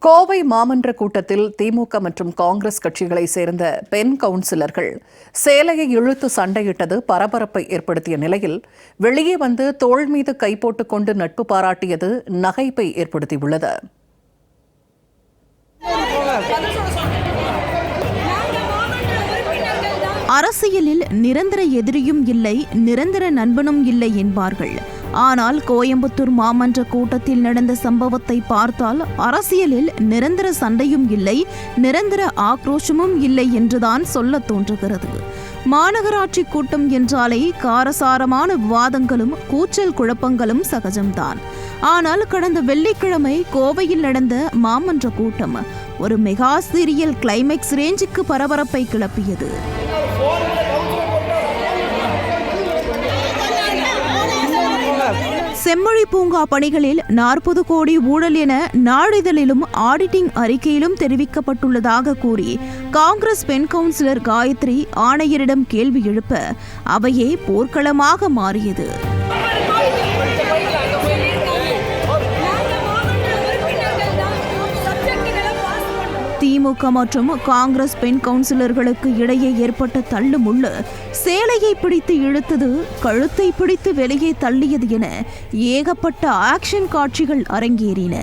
கோவை மாமன்ற கூட்டத்தில் திமுக மற்றும் காங்கிரஸ் கட்சிகளை சேர்ந்த பெண் கவுன்சிலர்கள் சேலையை இழுத்து சண்டையிட்டது பரபரப்பை ஏற்படுத்திய நிலையில் வெளியே வந்து தோள் மீது கை போட்டுக் கொண்டு நட்பு பாராட்டியது நகைப்பை ஏற்படுத்தியுள்ளது. அரசியலில் நிரந்தர எதிரியும் இல்லை, நிரந்தர நண்பனும் இல்லை என்பார்கள். ஆனால் கோயம்புத்தூர் மாமன்ற கூட்டத்தில் நடந்த சம்பவத்தை பார்த்தால் அரசியலில் நிரந்தர சண்டையும் இல்லை, நிரந்தர ஆக்ரோஷமும் இல்லை என்றுதான் சொல்ல தோன்றுகிறது. மாநகராட்சி கூட்டம் என்றாலே காரசாரமான விவாதங்களும் கூச்சல் குழப்பங்களும் சகஜம்தான். ஆனால் கடந்த வெள்ளிக்கிழமை கோவையில் நடந்த மாமன்ற கூட்டம் ஒரு மெகா சீரியல் கிளைமேக்ஸ் ரேஞ்சுக்கு பரபரப்பை கிளப்பியது. செம்மொழி பூங்கா பணிகளில் 40 கோடி ஊழல் என நாளிதழிலும் ஆடிட்டிங் அறிக்கையிலும் தெரிவிக்கப்பட்டுள்ளதாக கூறி காங்கிரஸ் பெண் கவுன்சிலர் காயத்ரி ஆணையரிடம் கேள்வி எழுப்ப அவையே போர்க்களமாக மாறியது. திமுக மற்றும் காங்கிரஸ் பெண் கவுன்சிலர்களுக்கு இடையே ஏற்பட்ட தள்ளுமுள்ளு சேலையை பிடித்து இழுத்தது, கழுத்தை பிடித்து வெளியே தள்ளியது என ஏகப்பட்ட ஆக்ஷன் காட்சிகள் அரங்கேறின.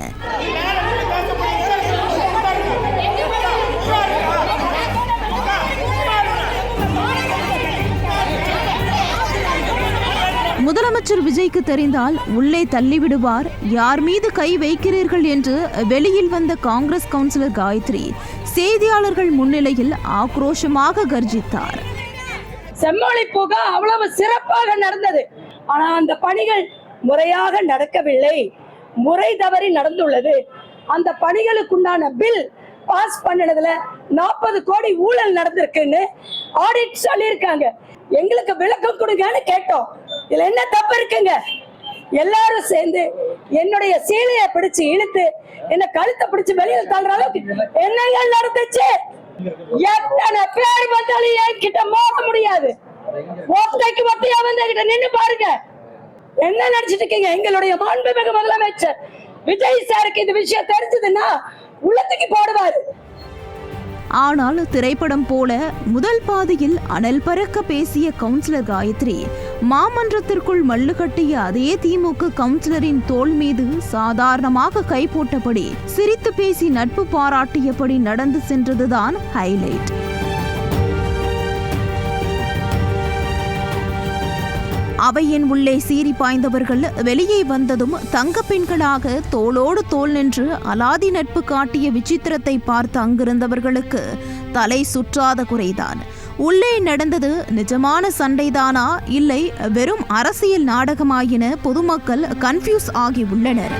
முதலமைச்சர் விஜய்க்கு தெரிந்தால் உள்ளே தள்ளிவிடுவார், யார் மீது கை வைக்கிறீர்கள் என்று வெளியில் வந்த காங்கிரஸ் கவுன்சிலர் காயத்ரி செய்தியாளர்கள் முன்னிலையில் ஆக்ரோஷமாக கர்ஜித்தார். செம்மொழி பூங்கா அவ்வளவு சிறப்பாக நடந்தது. ஆனா அந்த பணிகள் முறையாக நடக்கவில்லை, முறை தவறி நடந்துள்ளது. அந்த பணிகளுக்குண்டான பில் பாஸ் பண்ணதுல 40 கோடி ஊழல் நடந்திருக்குன்னு ஆடிட் சொல்லியிருக்காங்க. எங்களுக்கு விளக்கம் கொடுங்கன்னு கேட்டோம். இதுல என்ன தப்பு இருக்குங்க? எல்லாரும் சேர்ந்து என்னுடைய சீலையை பிடிச்சு இழுத்து என்ன கழுத்தை பிடிச்சு வெளியில் தள்ளுற அளவுக்கு என்னங்க நடந்துச்சு? எத்தனை பேர் வந்தாலும் என்கிட்ட மோத முடியாது. ஒத்தைக்கு ஒத்தையா வந்து என்கிட்ட நின்று பாருங்க. என்ன நினைச்சிட்டு இருக்கீங்க? எங்களுடைய மாண்புமிகு முதலமைச்சர் விஜய் சாருக்கு இந்த விஷயம் தெரிஞ்சதுன்னா உள்ளத்துக்கு போடுவாரு. ஆனால் திரைப்படம் போல முதல் பாதியில் அனல் பறக்க பேசிய கவுன்சிலர் காயத்ரி மாமன்றத்திற்குள் மல்லு கட்டிய அதே திமுக கவுன்சிலரின் தோள் மீது சாதாரணமாக கை போட்டபடி சிரித்து பேசி நட்பு பாராட்டியபடி நடந்து சென்றதுதான் ஹைலைட். அவையின் உள்ளே சீறி பாய்ந்தவர்கள் வெளியே வந்ததும் தங்க பெண்களாக தோளோடு தோள் நின்று அலாதி நட்பு காட்டிய விசித்திரத்தை பார்த்து அங்கிருந்தவர்களுக்கு தலை சுற்றாத குறைதான். உள்ளே நடந்தது நிஜமான சண்டைதானா இல்லை வெறும் அரசியல் நாடகமா என பொதுமக்கள் கன்ஃபியூஸ் ஆகி உள்ளனர்.